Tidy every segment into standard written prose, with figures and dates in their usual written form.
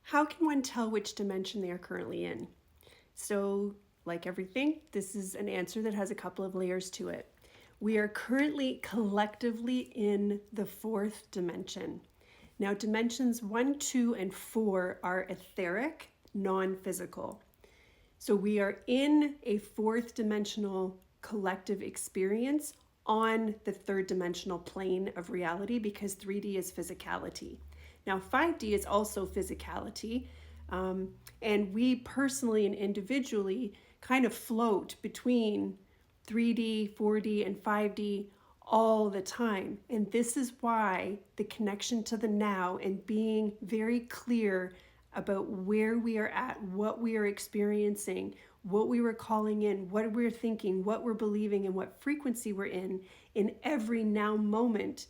How can one tell which dimension they are currently in? So, like everything, this is an answer that has a couple of layers to it. We are currently collectively in the fourth dimension. Now, dimensions 1, 2, and 4 are etheric, non-physical. So we are in a fourth dimensional collective experience on the third dimensional plane of reality, because 3D is physicality. Now, 5D is also physicality. And we personally and individually kind of float between 3D, 4D, and 5D all the time. And this is why the connection to the now and being very clear about where we are at, what we are experiencing, what we were calling in, what we're thinking, what we're believing, and what frequency we're in every now moment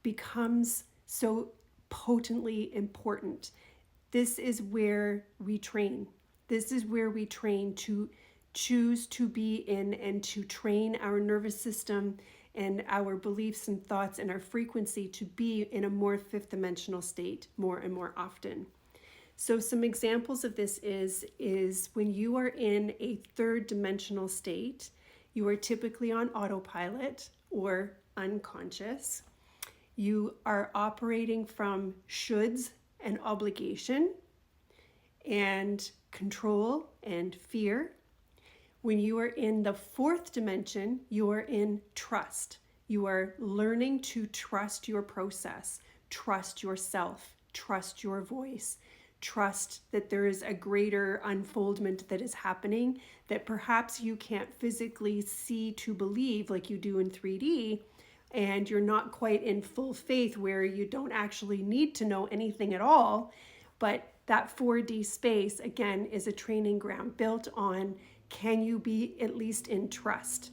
becomes so potently important. This is where we train. This is where we train to choose to be in and to train our nervous system and our beliefs and thoughts and our frequency to be in a more fifth dimensional state more and more often. So some examples of this is when you are in a third dimensional state, you are typically on autopilot or unconscious. You are operating from shoulds and obligation and control and fear. When you are in the fourth dimension, you are in trust. You are learning to trust your process, trust yourself, trust your voice, trust that there is a greater unfoldment that is happening that perhaps you can't physically see to believe like you do in 3D, and you're not quite in full faith where you don't actually need to know anything at all. But that 4D space, again, is a training ground built on, can you be at least in trust?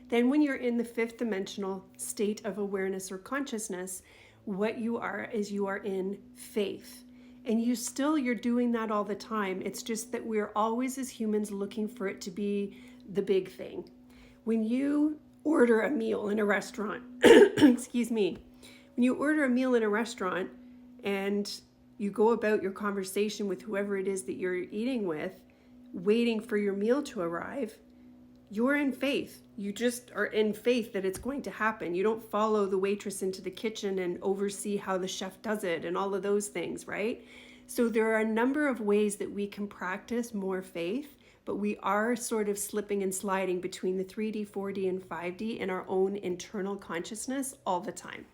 Then when you're in the fifth dimensional state of awareness or consciousness, what you are is you are in faith. And you're doing that all the time. It's just that we're always as humans looking for it to be the big thing. When you order a meal in a restaurant, excuse me, when you order a meal in a restaurant and you go about your conversation with whoever it is that you're eating with, waiting for your meal to arrive, you're in faith. You just are in faith that it's going to happen. You don't follow the waitress into the kitchen and oversee how the chef does it and all of those things, right? So there are a number of ways that we can practice more faith, but we are sort of slipping and sliding between the 3D, 4D, and 5D in our own internal consciousness all the time.